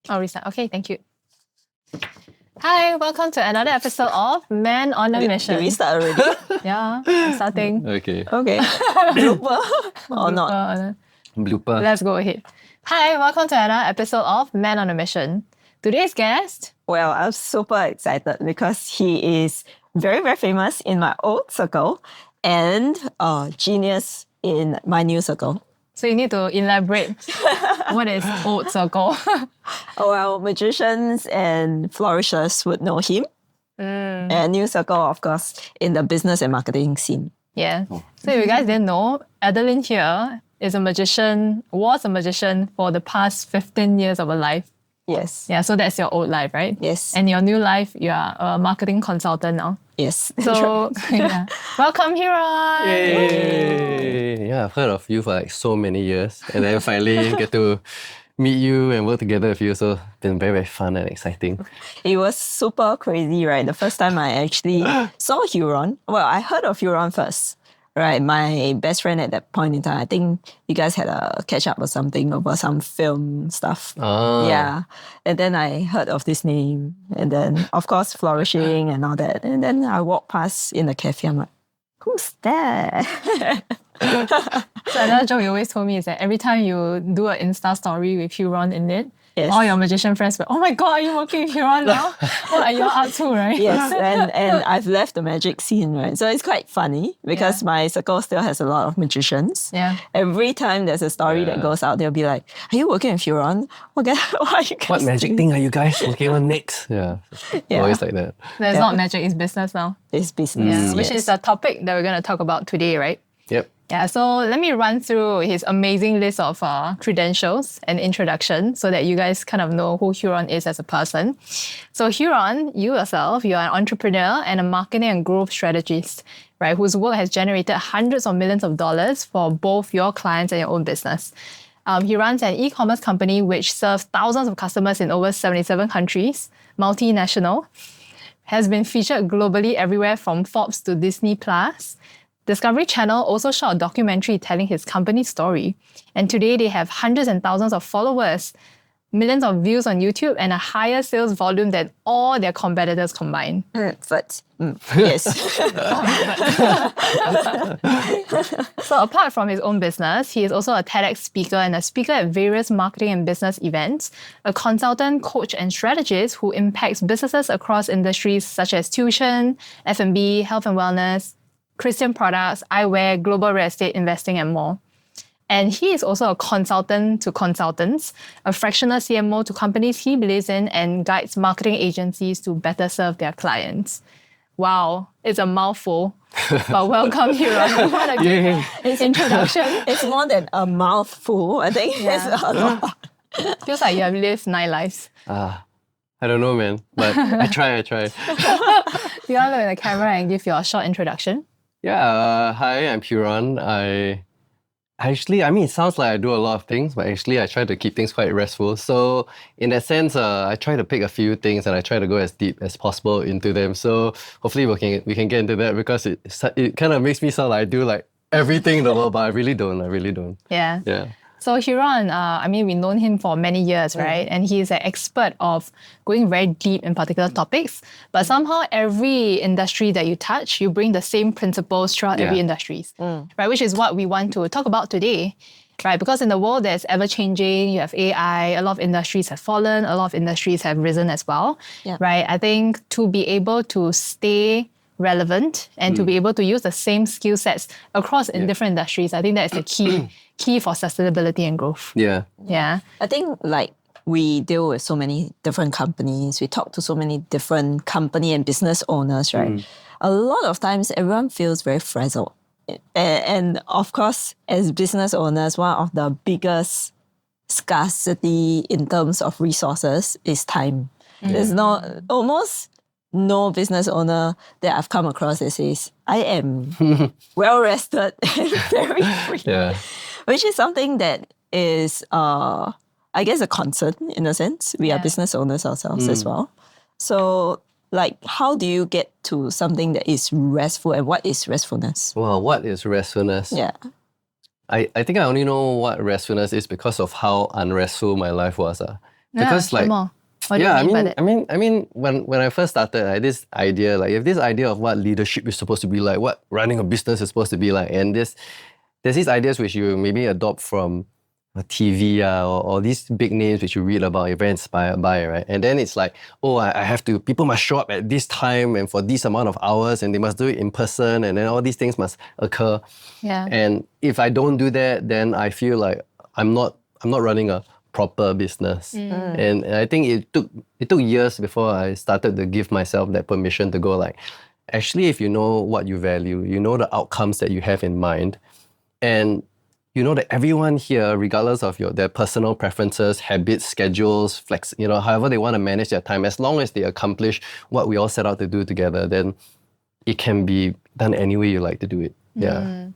I'll restart. Okay, thank you. Hi, welcome to another episode of Man on a Mission. Did we start already? Yeah, I'm starting. Okay. Okay. Blooper or not? Blooper. Let's go ahead. Hi, welcome to another episode of Man on a Mission. Today's guest. Well, I'm super excited because he is very, very famous in my old circle and a genius in my new circle. So you need to elaborate what is old circle. Well, magicians and flourishers would know him. And new circle, of course, in the business and marketing scene. Yeah. So if you guys didn't know, Adeline here was a magician for the past 15 years of her life. Yes. Yeah, so that's your old life, right? Yes. And your new life, you are a marketing consultant now. Yes. So, yeah. Welcome, Huron! Yay! Yeah, I've heard of you for like so many years. And then finally get to meet you and work together with you. So it's been very, very fun and exciting. It was super crazy, right? The first time I actually saw Huron, well, I heard of Huron first, right? My best friend at that point in time, I think you guys had a catch up or something over some film stuff. Ah. Yeah. And then I heard of this name. And then, of course, flourishing and all that. And then I walked past in the cafe. I'm like, who's that? So another joke you always told me is that every time you do an Insta story with Huron in it, Yes. all your magician friends will, oh my God, are you working with Huron now? What are you up to, right? Yes, and I've left the magic scene, right? So it's quite funny because my circle still has a lot of magicians. Yeah. Every time there's a story that goes out, they'll be like, are you working with Huron? What are you guys What magic doing? thing are you guys working on next? Yeah. Always like that. There's not magic, it's business now. It's business. Yeah, which is the topic that we're going to talk about today, right? Yep. Yeah, so let me run through his amazing list of credentials and introduction so that you guys kind of know who Huron is as a person. So Huron, you yourself, you are an entrepreneur and a marketing and growth strategist, right, whose work has generated hundreds of millions of dollars for both your clients and your own business. He runs an e-commerce company which serves thousands of customers in over 77 countries, multinational, has been featured globally everywhere from Forbes to Disney+. Discovery Channel also shot a documentary telling his company's story. And today they have hundreds and thousands of followers, millions of views on YouTube, and a higher sales volume than all their competitors combined. Yes. So apart from his own business, he is also a TEDx speaker and a speaker at various marketing and business events, a consultant, coach, and strategist who impacts businesses across industries such as tuition, F&B, health and wellness, Christian products, eyewear, global real estate investing, and more. And he is also a consultant to consultants, a fractional CMO to companies he believes in, and guides marketing agencies to better serve their clients. Wow, it's a mouthful. But welcome, Huron. What a good introduction. It's more than a mouthful. I think it's a lot. Feels like you have lived 9 lives. I don't know, man. But I try. Do you want to look at the camera and give your short introduction? Yeah, hi, I'm Huron. It sounds like I do a lot of things, but actually I try to keep things quite restful. So in that sense, I try to pick a few things and I try to go as deep as possible into them. So hopefully we can get into that because it kind of makes me sound like I do like everything in the world, but I really don't. Yeah. Yeah. So Huron, we've known him for many years, right? And he's an expert of going very deep in particular topics. But somehow every industry that you touch, you bring the same principles throughout every industry, right? Which is what we want to talk about today, right? Because in the world that's ever-changing, you have AI, a lot of industries have fallen, a lot of industries have risen as well, right? I think to be able to stay relevant and to be able to use the same skill sets across in different industries, I think that is the key for sustainability and growth. Yeah. Yeah. I think we deal with so many different companies. We talk to so many different company and business owners, right? A lot of times everyone feels very frazzled. And of course, as business owners, one of the biggest scarcity in terms of resources is time. There's almost no business owner that I've come across that says, I am well rested and very free. Yeah. Which is something that is, I guess, a concern in a sense. We are business owners ourselves as well. So, how do you get to something that is restful, and what is restfulness? Well, what is restfulness? Yeah. I think I only know what restfulness is because of how unrestful my life was. Because say like, more. What do yeah, you mean by that? I mean, when I first started, I had this idea, like, you have this idea of what leadership is supposed to be like, what running a business is supposed to be like, and there's these ideas which you maybe adopt from TV or these big names which you read about, you're very inspired by, right? And then it's like, oh, I have to, people must show up at this time and for this amount of hours, and they must do it in person, and then all these things must occur. Yeah. And if I don't do that, then I feel like I'm not running a proper business. And I think it took years before I started to give myself that permission to go like, actually, if you know what you value, you know the outcomes that you have in mind, and you know that everyone here, regardless of their personal preferences, habits, schedules, however they want to manage their time, as long as they accomplish what we all set out to do together, then it can be done any way you like to do it. Yeah.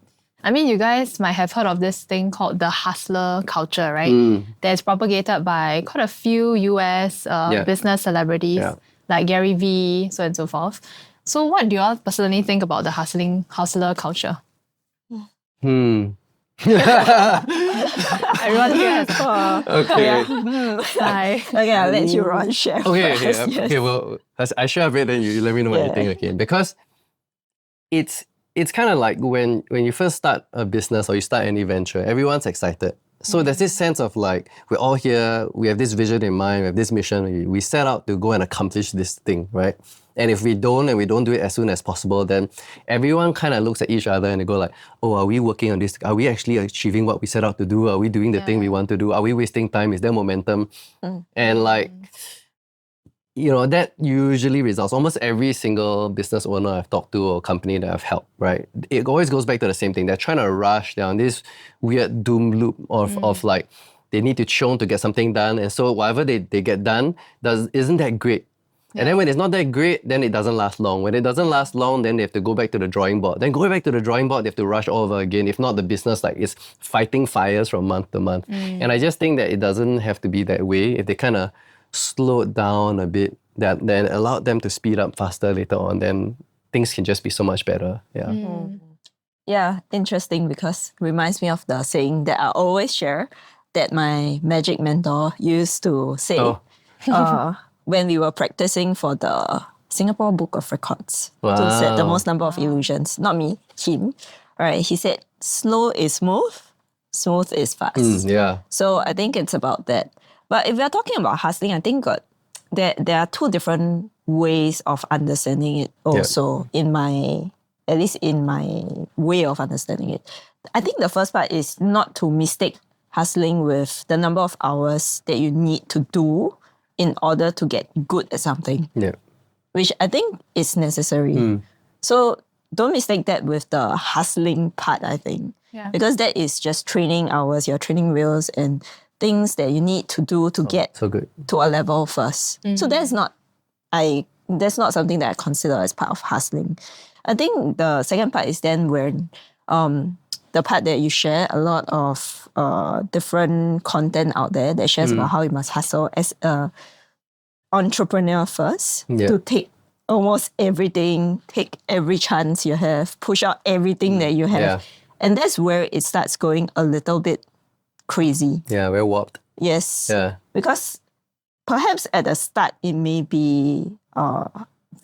I mean, you guys might have heard of this thing called the hustler culture, right? That's propagated by quite a few US business celebrities like Gary Vee, so on and so forth. So what do you all personally think about the hustler culture? Everyone here has Okay. sigh. Okay, I'll let you run share. Okay. first, yes. Okay. Well, I share a bit, then you let me know what you think. Okay, because it's kind of like when you first start a business or you start any venture, everyone's excited. So there's this sense of like, we're all here, we have this vision in mind, we have this mission, we set out to go and accomplish this thing, right? And if we don't do it as soon as possible, then everyone kind of looks at each other and they go like, oh, are we working on this? Are we actually achieving what we set out to do? Are we doing the thing we want to do? Are we wasting time? Is there momentum? And like, that usually results, almost every single business owner I've talked to or company that I've helped, right? It always goes back to the same thing. They're trying to rush down this weird doom loop of like, they need to churn to get something done. And so whatever they get done isn't that great. And then when it's not that great, then it doesn't last long. When it doesn't last long, then they have to go back to the drawing board. Then going back to the drawing board, they have to rush all over again. If not, the business is fighting fires from month to month. And I just think that it doesn't have to be that way. If they kind of slow it down a bit, that then allowed them to speed up faster later on, then things can just be so much better. Yeah. Yeah, interesting, because it reminds me of the saying that I always share that my magic mentor used to say when we were practicing for the Singapore Book of Records to set the most number of illusions. Not me, him. Right? He said, slow is smooth, smooth is fast. Yeah. So I think it's about that. But if we're talking about hustling, I think there are two different ways of understanding it also at least in my way of understanding it. I think the first part is not to mistake hustling with the number of hours that you need to do in order to get good at something. Yeah. Which I think is necessary. So don't mistake that with the hustling part, I think. Yeah. Because that is just training hours, your training wheels and things that you need to do to get so good to a level first. So that's not something that I consider as part of hustling. I think the second part is then when the part that you share a lot of different content out there that shares about how you must hustle as a entrepreneur first to take almost everything, take every chance you have, push out everything that you have. Yeah. And that's where it starts going a little bit crazy. Yeah, very warped. Yes. Yeah. Because perhaps at the start it may be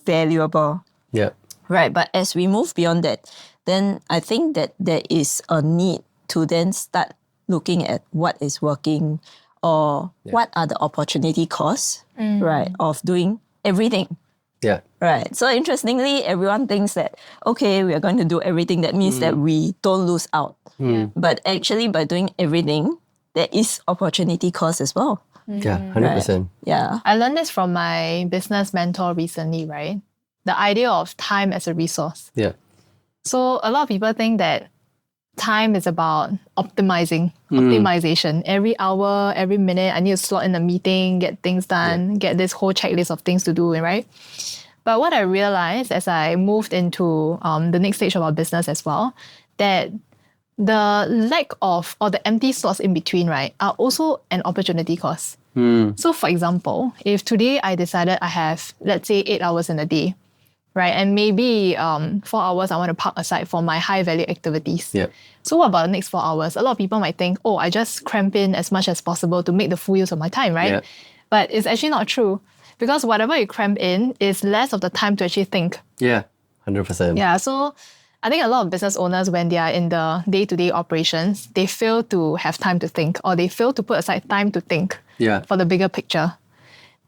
valuable. Yeah. Right. But as we move beyond that, then I think that there is a need to then start looking at what is working or what are the opportunity costs, right, of doing everything. Yeah. Right. So interestingly, everyone thinks that, okay, we are going to do everything. That means that we don't lose out. But actually, by doing everything, there is opportunity cost as well. Yeah, 100%. Yeah. I learned this from my business mentor recently, right? The idea of time as a resource. Yeah. So a lot of people think that time is about optimization. Every hour, every minute, I need to slot in a meeting, get things done, get this whole checklist of things to do, right? But what I realized as I moved into the next stage of our business as well, that the lack of or the empty slots in between, right, are also an opportunity cost. So for example, if today I decided I have, let's say, 8 hours in a day, right, and maybe 4 hours I want to park aside for my high value activities. Yeah. So what about the next 4 hours? A lot of people might think, oh, I just cramp in as much as possible to make the full use of my time, right? Yeah. But it's actually not true because whatever you cramp in is less of the time to actually think. Yeah, 100%. Yeah, so I think a lot of business owners, when they are in the day-to-day operations, they fail to have time to think, or they fail to put aside time to think for the bigger picture.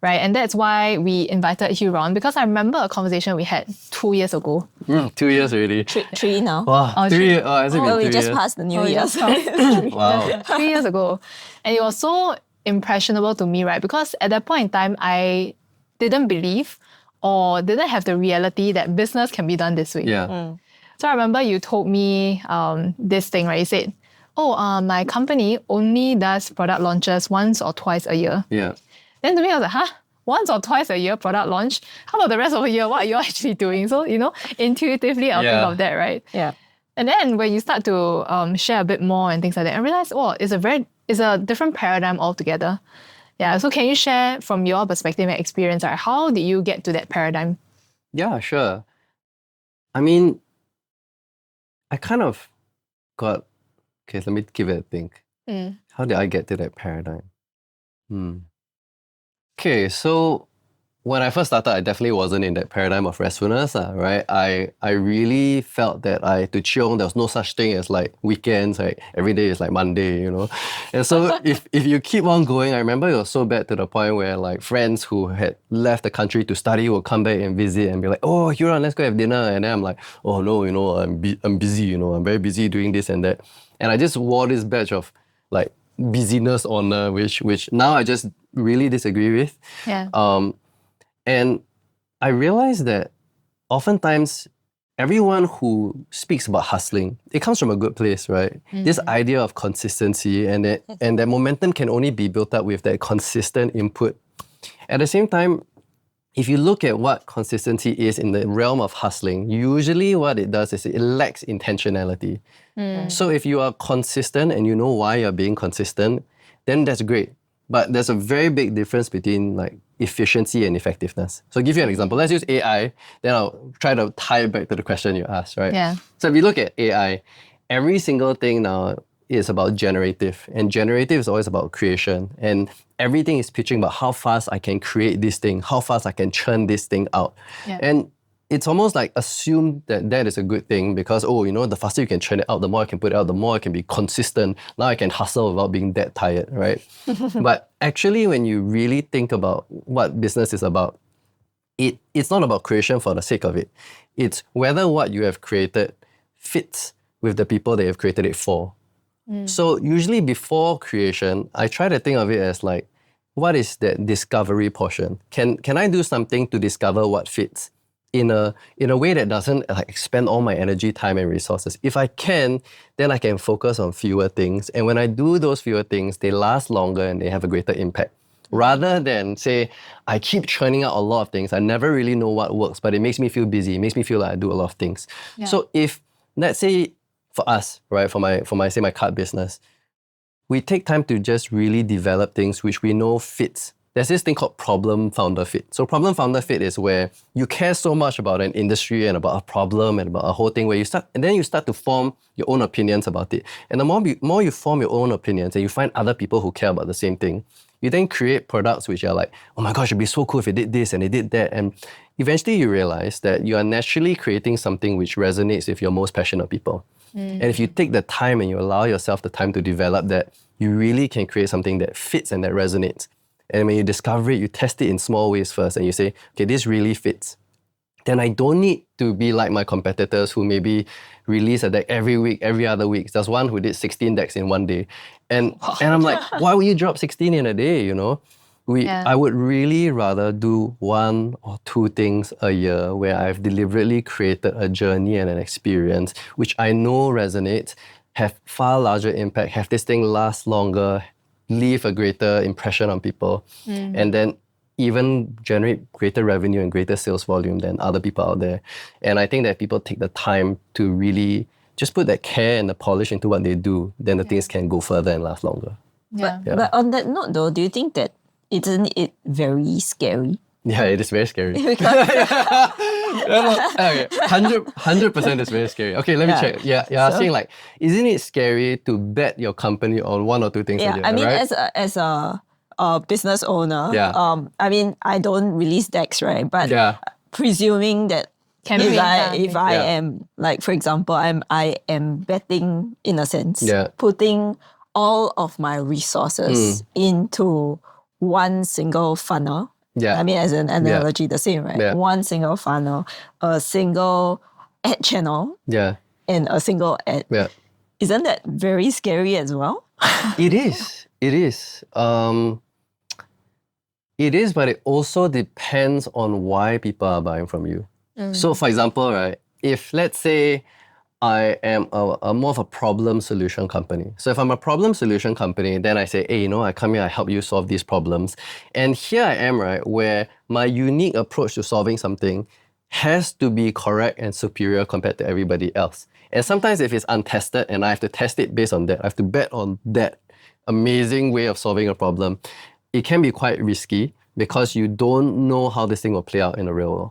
Right? And that's why we invited Huron, because I remember a conversation we had 2 years ago. 2 years already. Three now. Wow, Oh, 3 3. years. Oh, has it been Oh, we 3 just years? passed the New Oh, Year. yeah. Wow. 3 years ago. And it was so impressionable to me, right? Because at that point in time, I didn't believe or didn't have the reality that business can be done this way. Yeah. So I remember you told me this thing, right? You said, my company only does product launches once or twice a year. Yeah. Then to me, I was like, huh? Once or twice a year product launch? How about the rest of the year? What are you actually doing? So, intuitively, I'll think of that, right? Yeah. And then when you start to share a bit more and things like that, I realized, it's a different paradigm altogether. Yeah. So can you share from your perspective and experience, right, how did you get to that paradigm? Yeah, sure. I mean, I kind of got... Okay, let me give it a think. How did I get to that paradigm? Okay, so when I first started, I definitely wasn't in that paradigm of restfulness, right? I really felt that I had to chill. There was no such thing as like weekends, like every day is like Monday, And so if you keep on going, I remember it was so bad to the point where like friends who had left the country to study would come back and visit and be like, oh, Huron, let's go have dinner. And then I'm like, oh no, I'm busy, I'm very busy doing this and that. And I just wore this badge of like busyness honor, which now I just really disagree with. Yeah. And I realized that oftentimes everyone who speaks about hustling, it comes from a good place, right? This idea of consistency and that momentum can only be built up with that consistent input. At the same time, if you look at what consistency is in the realm of hustling, usually what it does is it lacks intentionality. So if you are consistent and you know why you're being consistent, then that's great. But there's a very big difference between like efficiency and effectiveness. So I'll give you an example. Let's use AI, then I'll try to tie it back to the question you asked, right? Yeah. So if you look at AI, every single thing now is about generative. And generative is always about creation. And everything is pitching about how fast I can create this thing, how fast I can churn this thing out. Yeah. And it's almost like assumed that is a good thing because, the faster you can churn it out, the more I can put it out, the more I can be consistent. Now I can hustle without being that tired, right? But actually, when you really think about what business is about, it's not about creation for the sake of it. It's whether what you have created fits with the people that you've created it for. So usually before creation, I try to think of it as like, what is that discovery portion? Can I do something to discover what fits in a way that doesn't like expend all my energy, time, and resources? If I can, then I can focus on fewer things. And when I do those fewer things, they last longer and they have a greater impact. Rather than say, I keep churning out a lot of things. I never really know what works, but it makes me feel busy. It makes me feel like I do a lot of things. Yeah. So if, let's say, for us, right, for my card business, we take time to just really develop things which we know fits. There's this thing called problem founder fit. So problem founder fit is where you care so much about an industry and about a problem and about a whole thing where you start to form your own opinions about it. And the more you form your own opinions and you find other people who care about the same thing, you then create products which are like, oh my gosh, it'd be so cool if it did this and it did that. And eventually you realize that you are naturally creating something which resonates with your most passionate people. And if you take the time and you allow yourself the time to develop that, you really can create something that fits and that resonates. And when you discover it, you test it in small ways first and you say, okay, this really fits. Then I don't need to be like my competitors who maybe release a deck every week, every other week. There's one who did 16 decks in one day. And I'm like, why would you drop 16 in a day, I would really rather do 1 or 2 things a year where I've deliberately created a journey and an experience which I know resonates, have far larger impact, have this thing last longer, leave a greater impression on people, and then even generate greater revenue and greater sales volume than other people out there. And I think that if people take the time to really just put that care and the polish into what they do, then the things can go further and last longer. But on that note though, do you think that isn't it very scary? Yeah, it is very scary. Okay, 100% is very scary. Okay, let me check. Yeah, you're asking like, isn't it scary to bet your company on 1 or 2 things a year, I mean, right? as a business owner. Yeah. I mean, I don't release decks, right? But Yeah. presuming that Campaign, if I Yeah. am, like, for example, I am betting, in a sense, Yeah. putting all of my resources into one single funnel. Yeah. I mean, as an analogy, the same, right? Yeah. One single funnel, a single ad channel, Yeah. and a single ad. Yeah. Isn't that very scary as well? It is. It is. It is, but it also depends on why people are buying from you. So, for example, right, if let's say I am a more of a problem solution company. So if I'm a problem solution company, then I say, hey, I come here, I help you solve these problems. And here I am, right, where my unique approach to solving something has to be correct and superior compared to everybody else. And sometimes if it's untested and I have to test it based on that, I have to bet on that amazing way of solving a problem, it can be quite risky because you don't know how this thing will play out in the real world.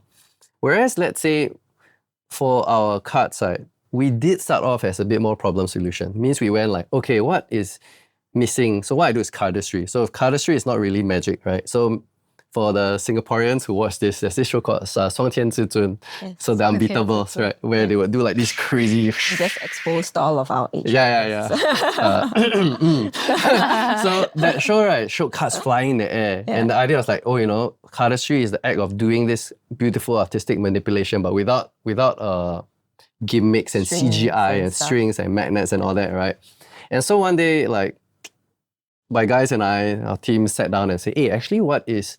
Whereas, let's say, for our card side, we did start off as a bit more problem solution. Means we went like, okay, what is missing? So what I do is cardistry. So if cardistry is not really magic, right? So for the Singaporeans who watch this, there's this show called 双天至尊. So the Unbeatables, right? Where they would do like this crazy... You just exposed all of our age. Yeah. So that show, right, showed cards flying in the air. And the idea was like, cardistry is the act of doing this beautiful artistic manipulation, but without gimmicks and Strings CGI and and stuff. strings and magnets and all that, right? And so one day, like, my guys and our team sat down and said, hey, actually what is...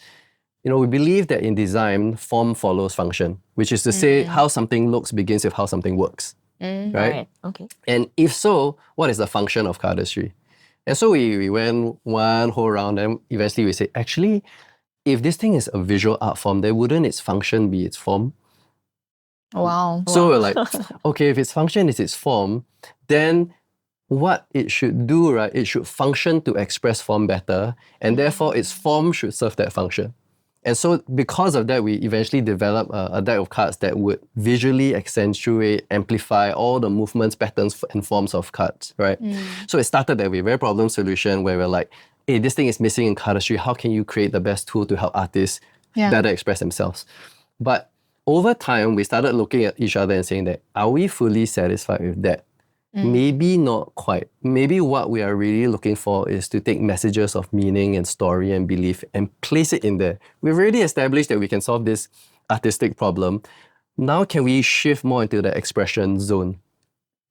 we believe that in design, form follows function, which is to say how something looks begins with how something works. Right? Okay. And if so, what is the function of cardistry? And so we went one whole round and eventually we said, actually, if this thing is a visual art form, then wouldn't its function be its form? Wow. So we're like, okay, if its function is its form, then what it should do, right, it should function to express form better, and therefore its form should serve that function. And so because of that, we eventually developed a deck of cards that would visually accentuate, amplify all the movements, patterns, and forms of cards, right? So it started that way, very problem solution, where we're like, hey, this thing is missing in cardistry. How can you create the best tool to help artists better express themselves? But over time, we started looking at each other and saying that, are we fully satisfied with that? Maybe not quite. Maybe what we are really looking for is to take messages of meaning and story and belief and place it in there. We've already established that we can solve this artistic problem. Now can we shift more into the expression zone?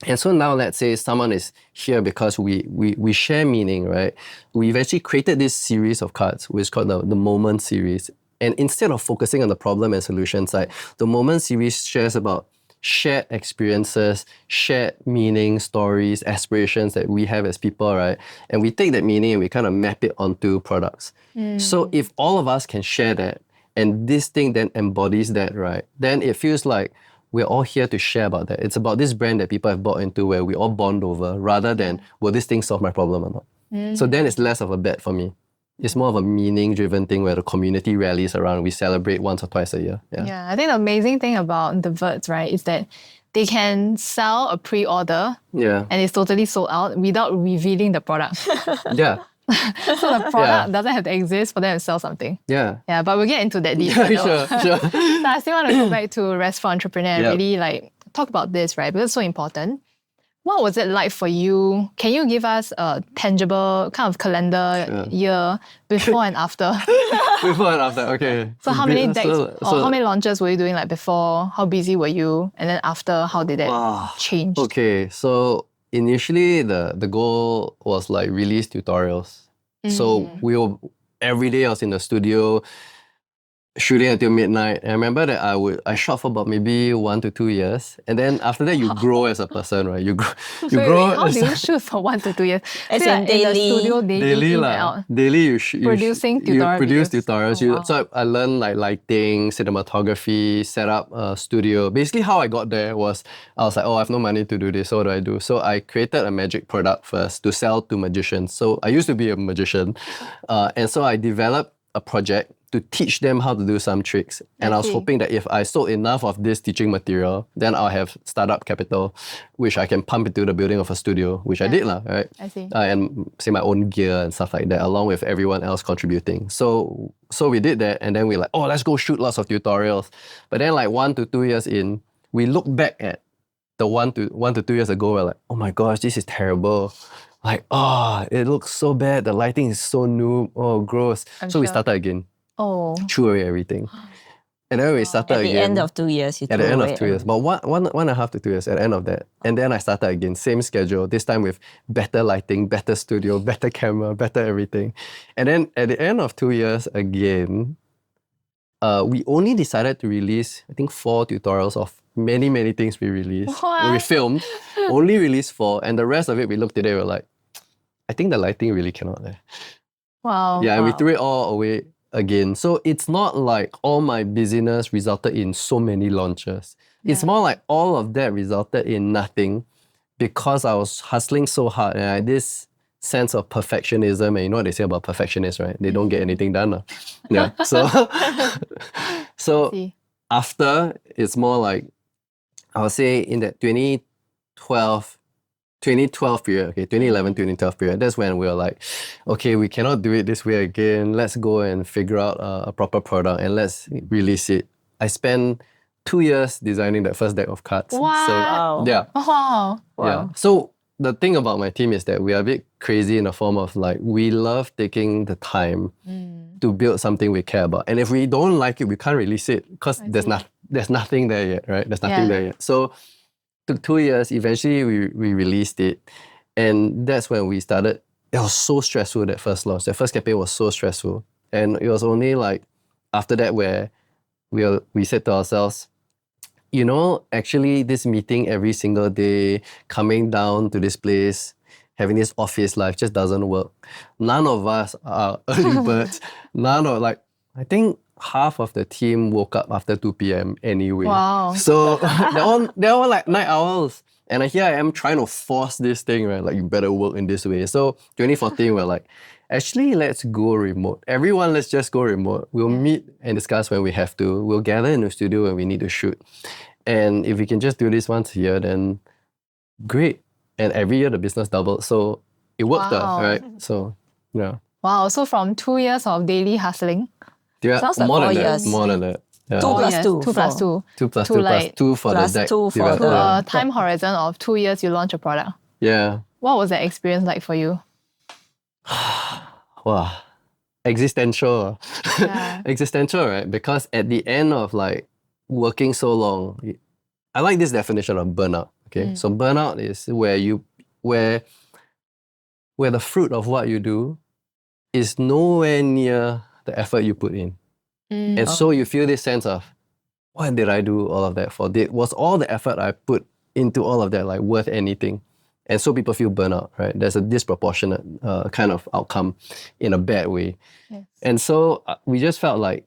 And so now let's say someone is here because we share meaning, right? We've actually created this series of cards, which is called the MOAM series. And instead of focusing on the problem and solution side, the MOAM series shares about shared experiences, shared meaning, stories, aspirations that we have as people, right? And we take that meaning and we kind of map it onto products. So if all of us can share that, and this thing then embodies that, right, then it feels like we're all here to share about that. It's about this brand that people have bought into where we all bond over, rather than, will this thing solve my problem or not? So then it's less of a bet for me. It's more of a meaning-driven thing where the community rallies around. We celebrate once or twice a year. Yeah, I think the amazing thing about the Verts, right, is that they can sell a pre-order and it's totally sold out without revealing the product. Yeah. So the product doesn't have to exist for them to sell something. Yeah. Yeah, but we'll get into that later. Sure. So I still want to go back to Rest for Entrepreneur and Yep. really talk about this, right? Because it's so important. What was it like for you? Can you give us a tangible kind of calendar year before and after? Before and after, okay. So how many decks So- or how many launches were you doing before? How busy were you? And then after, how did that change? Okay, so initially the goal was release tutorials. So every day I was in the studio shooting until midnight. And I remember that I shot for about maybe 1 to 2 years. And then after that you grow as a person, right? You grow. Wait, how do you shoot for 1 to 2 years? As So in in the daily? studio daily Daily in and lah. out. Daily you Producing you tutorial produce videos. tutorials. Oh, wow. So I learned lighting, cinematography, set up a studio. Basically how I got there was I was like, I have no money to do this. So what do I do? So I created a magic product first to sell to magicians. So I used to be a magician. And so I developed a project to teach them how to do some tricks. And I was see. hoping that if I sold enough of this teaching material, then I'll have startup capital, which I can pump into the building of a studio, which I did, right? I see. And say my own gear and stuff like that, along with everyone else contributing. So we did that, and then we're like, oh, let's go shoot lots of tutorials. But then like 1 to 2 years in, we look back at the 1 to 2 years ago, we're like, oh my gosh, this is terrible. Like, it looks so bad. The lighting is so new. Oh, gross. So we sure. started again. Oh. Threw away everything. And then we started At the again. end of 2 years, you At the threw end away of 2 years. But one and a half to 2 years at the end of that. And then I started again. Same schedule. This time with better lighting, better studio, better camera, better everything. And then at the end of 2 years again, we only decided to release, I think, 4 tutorials of many, many things we released. What? We filmed. Only released 4. And the rest of it, we looked at it, we were like, I think the lighting really cannot. Wow. Yeah, and we threw it all away again. So it's not like all my busyness resulted in so many launches. It's more like all of that resulted in nothing because I was hustling so hard and I had this sense of perfectionism. And you know what they say about perfectionists, right? They don't get anything done. Yeah. So See. after, it's more like, I would say in that 2012 period, 2011, 2012 period, that's when we were like, okay, we cannot do it this way again. Let's go and figure out a proper product and let's release it. I spent 2 years designing that first deck of cards. What? So, Wow. yeah. Wow. Yeah. So the thing about my team is that we are a bit crazy in the form of like, we love taking the time to build something we care about. And if we don't like it, we can't release it because there's nothing there yet, right? There's nothing there yet. So took 2 years. Eventually, we released it. And that's when we started. It was so stressful, that first launch. That first campaign was so stressful. And it was only like after that where we said to ourselves, actually this meeting every single day, coming down to this place, having this office life just doesn't work. None of us are early birds. I think half of the team woke up after 2 p.m. anyway. Wow. So they're all like night owls. And here I am trying to force this thing, right? Like, you better work in this way. So 2014, we're like, actually, let's go remote. Everyone, let's just go remote. We'll meet and discuss when we have to. We'll gather in the studio when we need to shoot. And if we can just do this once a year, then great. And every year the business doubled. So it worked, right? So, yeah. Wow. So from 2 years of daily hustling. Yeah, Sounds like more 4 than years. that. More than that. Yeah. 2 plus 2. 2 plus 2. 2 plus to 2 like- plus 2 for plus the deck. 2 for develop- the- yeah. A time horizon of 2 years, you launch a product. Yeah. What was that experience like for you? Wow. Existential. Yeah. Existential, right? Because at the end of like working so long, I like this definition of burnout. Okay. So burnout is where the fruit of what you do is nowhere near the effort you put in. And so you feel this sense of, what did I do all of that for? Was all the effort I put into all of that like worth anything? And so people feel burnout, right? There's a disproportionate kind of outcome in a bad way. Yes. And so we just felt like,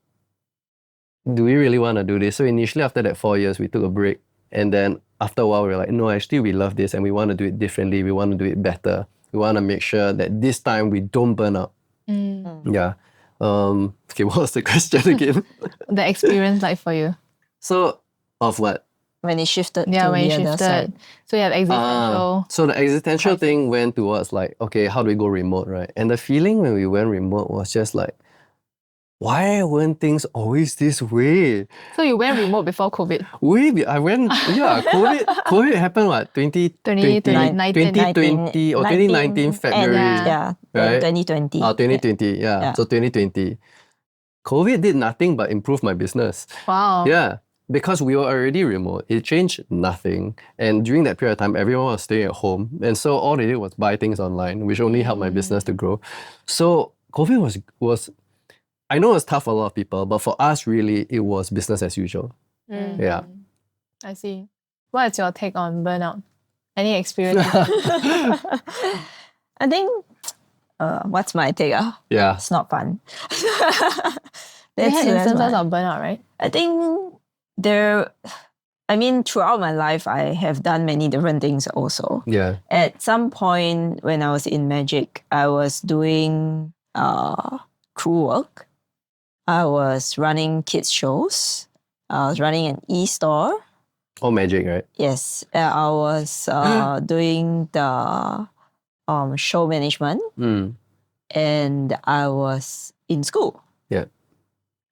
do we really want to do this? So initially after that 4 years, we took a break. And then after a while, we were like, no, actually we love this and we want to do it differently. We want to do it better. We want to make sure that this time we don't burn out. Yeah. Okay, what was the question again? The experience like for you? So, of what? When it shifted Yeah, to when you the other side. shifted. So you have existential. So the existential thing went towards like, okay, how do we go remote, right? And the feeling when we went remote was just like, why weren't things always this way? So you went remote before COVID. COVID happened what, 2020 or 2019 February, Yeah, right? 2020. 2020, yeah. So 2020. COVID did nothing but improve my business. Wow. Yeah, because we were already remote. It changed nothing. And during that period of time, everyone was staying at home. And so all they did was buy things online, which only helped my business to grow. So COVID was I know it's tough for a lot of people, but for us, really, it was business as usual. Yeah. I see. What is your take on burnout? Any experience? I think, what's my take? Yeah. It's not fun. You had instances of burnout, right? I think throughout my life, I have done many different things also. Yeah. At some point when I was in Magic, I was doing crew work. I was running kids shows. I was running an e-store. All magic, right? Yes, I was doing the show management, and I was in school. Yeah.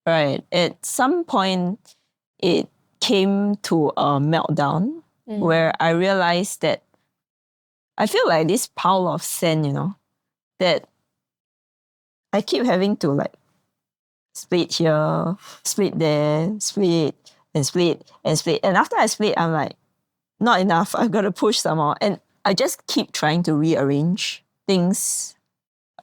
Right. At some point, it came to a meltdown where I realized that I feel like this pile of sand, that I keep having to like split here, split there, split and split and split. And after I split, I'm like, not enough. I've got to push some more. And I just keep trying to rearrange things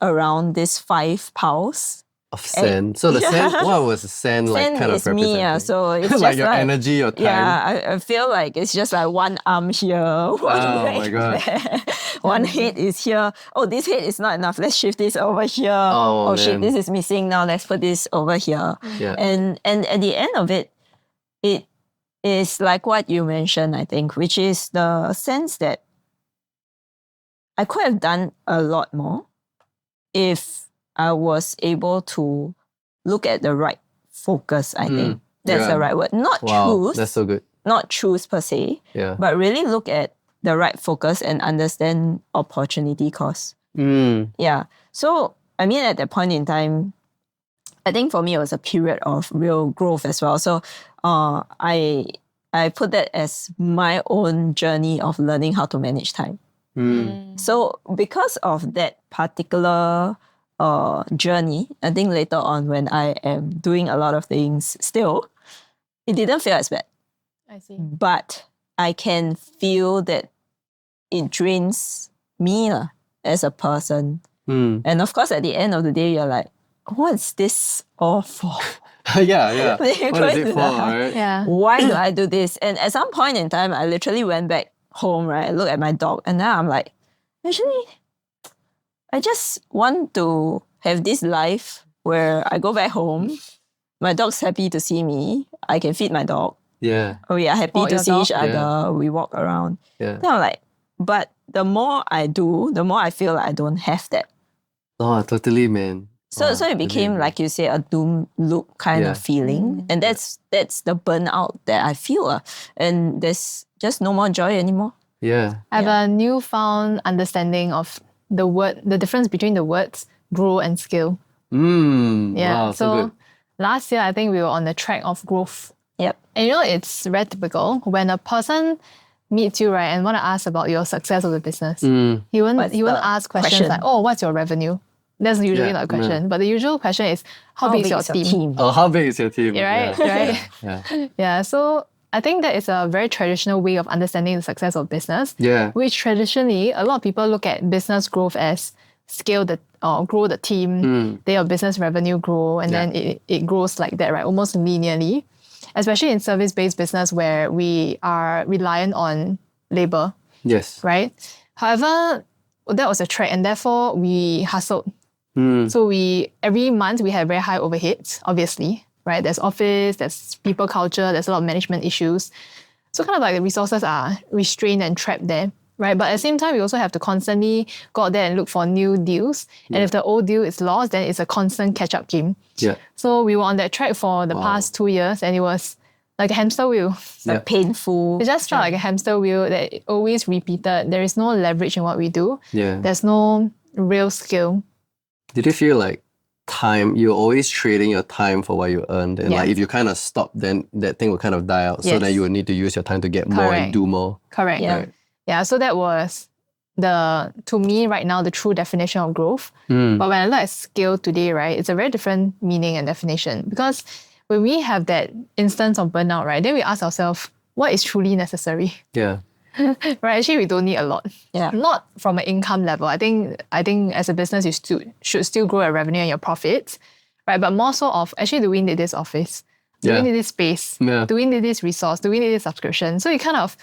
around these 5 piles. Of sand. So the sand, what was the sand like Sand kind of is me, representing? so it's like just your energy, your time. Yeah, I feel like it's just like one arm here, one leg my God. there, one head is here. Oh, this head is not enough. Let's shift this over here. Oh, shit, man. this is missing. Now let's put this over here. Yeah. And at the end of it, it is like what you mentioned, I think, which is the sense that I could have done a lot more if I was able to look at the right focus, I think. That's the right word. Not choose. That's so good. Not choose per se, Yeah. but really look at the right focus and understand opportunity cost. Yeah. So, I mean, at that point in time, I think for me, it was a period of real growth as well. So, I put that as my own journey of learning how to manage time. So, because of that particular journey, I think later on when I am doing a lot of things still, it didn't feel as bad. I see. But I can feel that it drains me as a person. And of course, at the end of the day, you're like, what's this all for? yeah. What You're is going it to for, the heart. right? Yeah. Why do I do this? And at some point in time, I literally went back home, right? I look at my dog, and now I'm like, actually, I just want to have this life where I go back home, my dog's happy to see me, I can feed my dog, Yeah. we are happy Walk to your see dog. each other, we walk around. Yeah. Then I'm like, but the more I do, the more I feel like I don't have that. Oh, totally, man. So it became, like you say, a doom loop kind of feeling. And that's the burnout that I feel. And there's just no more joy anymore. Yeah. I have a newfound understanding of the difference between the words grow and scale. Wow, so good. Last year, I think we were on the track of growth. Yep. And it's very typical when a person meets you, right, and want to ask about your success of the business. He won't ask questions like, oh, what's your revenue? That's usually not a question. But the usual question is, how big is your team? Oh, how big is your team? Right, right. Yeah, so I think that is a very traditional way of understanding the success of business. Yeah. Which traditionally, a lot of people look at business growth as scale grow the team, then your business revenue grow, and then it grows like that, right? Almost linearly. Especially in service-based business where we are reliant on labor. Yes. Right? However, that was a track, and therefore we hustled. So every month we had very high overheads, obviously, right? There's office, there's people culture, there's a lot of management issues. So kind of like the resources are restrained and trapped there, right? But at the same time, we also have to constantly go out there and look for new deals. And if the old deal is lost, then it's a constant catch-up game. Yeah. So we were on that track for the past 2 years, and it was like a hamster wheel. Like painful. It just felt like a hamster wheel that always repeated. There is no leverage in what we do. Yeah. There's no real skill. Did you feel like time, you're always trading your time for what you earned? And like if you kind of stop, then that thing will kind of die out. So then you will need to use your time to get more and do more. Correct. Yeah. Right. Yeah, so that was to me right now, the true definition of growth. But when I look at scale today, right, it's a very different meaning and definition. Because when we have that instance of burnout, right, then we ask ourselves, what is truly necessary? Yeah. Right, actually we don't need a lot. Yeah. Not from an income level. I think as a business, you should still grow your revenue and your profits, right? But more so of actually, do we need this office? Do we need this space? Yeah. Do we need this resource? Do we need this subscription? So you kind of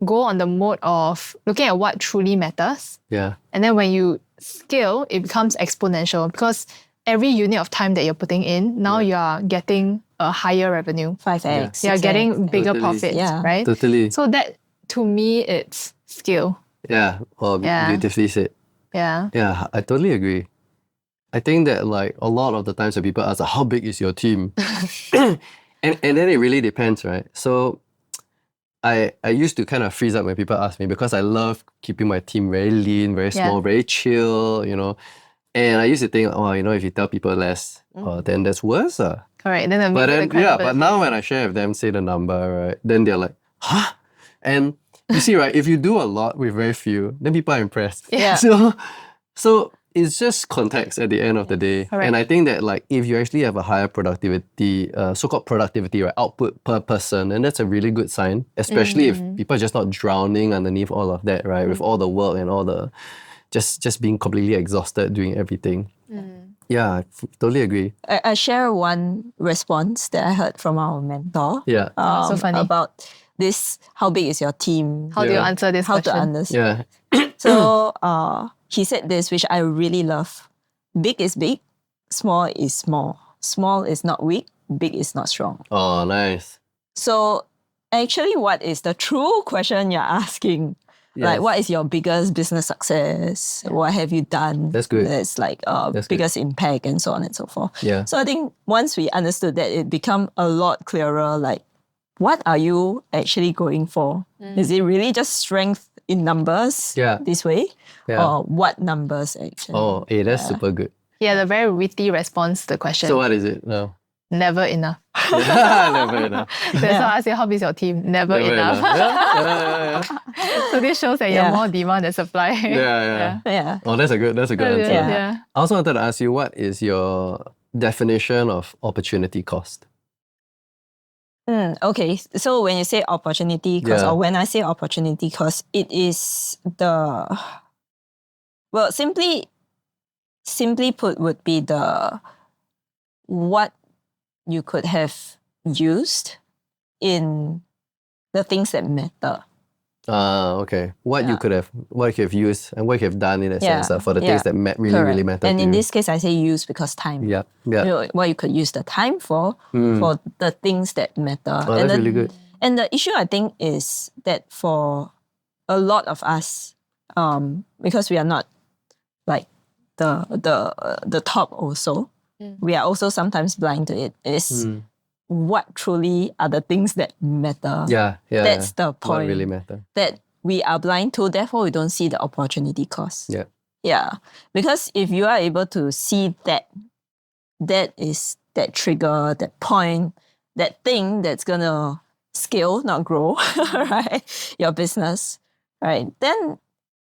go on the mode of looking at what truly matters. Yeah. And then when you scale, it becomes exponential because every unit of time that you're putting in, now you are getting a higher revenue. 5x. You're 6x. getting bigger Totally. profits, Yeah. right? Totally. So that, to me, it's skill. Yeah. Well, Yeah. beautifully said. Yeah. Yeah, I totally agree. I think that like a lot of the times when people ask, how big is your team? and then it really depends, right? So I used to kind of freeze up when people ask me because I love keeping my team very lean, very small, very chill, And I used to think, if you tell people less, then that's worse. Correct. Then But then, but now when I share with them, say the number, right, then they're like, huh? And you see, right, if you do a lot with very few, then people are impressed. Yeah. So it's just context at the end of the day. Correct. And I think that like if you actually have a higher productivity, so-called productivity, right, output per person, then that's a really good sign, especially if people are just not drowning underneath all of that, right, with all the work and all the, just being completely exhausted doing everything. Yeah, I totally agree. I share one response that I heard from our mentor. Yeah. So funny. About this, how big is your team? How do you answer this How question? to understand. Yeah. So he said this, which I really love. Big is big, small is small. Small is not weak, big is not strong. Oh, nice. So actually, what is the true question you're asking? Like, Yes. what is your biggest business success? What have you done? That's good. That's like That's biggest impact and so on and so forth. Yeah. So I think once we understood that, it become a lot clearer. Like, what are you actually going for? Is it really just strength in numbers? Yeah. This way, Yeah. or what numbers actually? Oh, hey, that's super good. Yeah, the very witty response to the question. So what is it now? Never enough. Never enough. That's why I ask you, how big is your team? Never, Never enough. Yeah. So this shows that you're Yeah. more demand than supply. Yeah. Yeah. Oh, that's a good answer. Yeah. I also wanted to ask you, what is your definition of opportunity cost? Okay, so when you say opportunity cost, Yeah. or when I say opportunity cost, it is simply put, would be the what you could have used in the things that matter. Okay. What you Yeah. have used and what you have done in a Yeah. sense for the things that really Correct. matter And to in you. this case, I say use because time. Yeah. You know, what you could use the time for the things that matter. Oh, and that's really good. And the issue, I think, is that for a lot of us, because we are not like the top also, we are also sometimes blind to it, is what truly are the things that matter. Yeah. That's the What point. really matter. That we are blind to, therefore we don't see the opportunity cost. Yeah. Yeah. Because if you are able to see that is that trigger, that point, that thing that's gonna scale, not grow, right? Your business, right? Then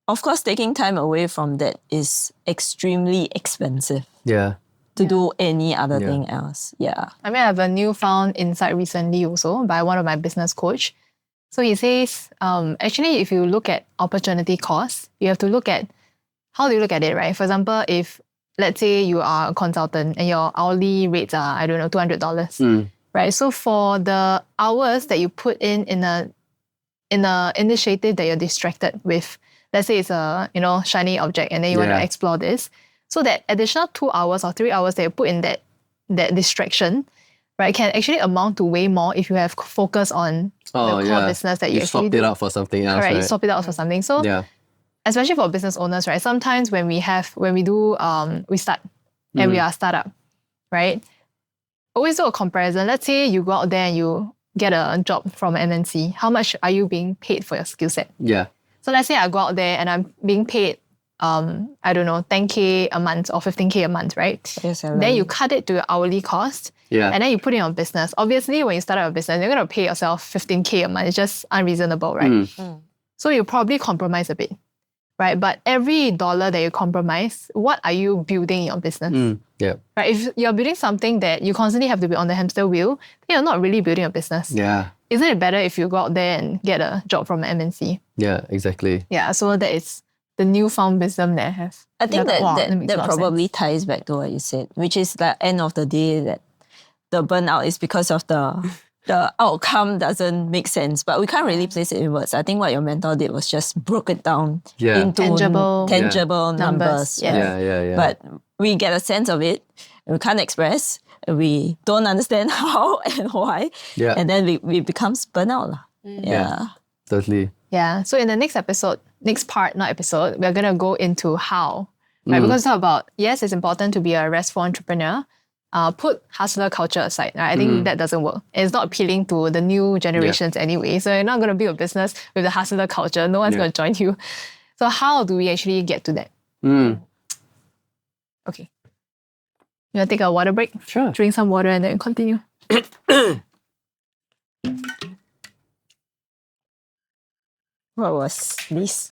of course taking time away from that is extremely expensive Yeah. to do any other Yeah. thing else. Yeah. I mean, I have a newfound insight recently also by one of my business coach. So he says, actually, if you look at opportunity cost, you have to look at, how do you look at it, right? For example, if let's say you are a consultant and your hourly rates are, I don't know, $200, right? So for the hours that you put in a initiative that you're distracted with, let's say it's a shiny object and then you want to explore this, so that additional 2 hours or 3 hours that you put in that distraction, right, can actually amount to way more if you have focus on the core business that you actually swapped do. it out for something else, Correct, right? you swap it out for something. So especially for business owners, right? Sometimes when we start and we are a startup, right? Always do a comparison. Let's say you go out there and you get a job from an MNC. How much are you being paid for your skill set? Yeah. So let's say I go out there and I'm being paid, I don't know, 10K a month or 15K a month, right? Then you cut it to your hourly cost. Yeah. And then you put it on business. Obviously, when you start out a business, you're going to pay yourself 15K a month. It's just unreasonable, right? So you probably compromise a bit, right? But every dollar that you compromise, what are you building in your business? Yeah. Right? If you're building something that you constantly have to be on the hamster wheel, then you're not really building a business. Yeah. Isn't it better if you go out there and get a job from an MNC? Yeah, exactly. Yeah, so that is the newfound wisdom that I have. I think Wow, makes a that lot of probably sense. ties back to what you said, which is the end of the day that the burnout is because of the outcome doesn't make sense. But we can't really place it in words. I think what your mentor did was just broke it down into tangible numbers. Yes. Right? Yeah. But we get a sense of it. We can't express. We don't understand how and why. Yeah. And then we becomes burnout. Yeah. Totally. Yeah, so in the next part, we're going to go into how right? Because it's about, yes, it's important to be a restful entrepreneur. Put hustler culture aside. Right? I think that doesn't work. It's not appealing to the new generations anyway. So you're not going to build a business with the hustler culture. No one's going to join you. So how do we actually get to that? Okay. You want to take a water break? Sure. Drink some water and then continue. What was this?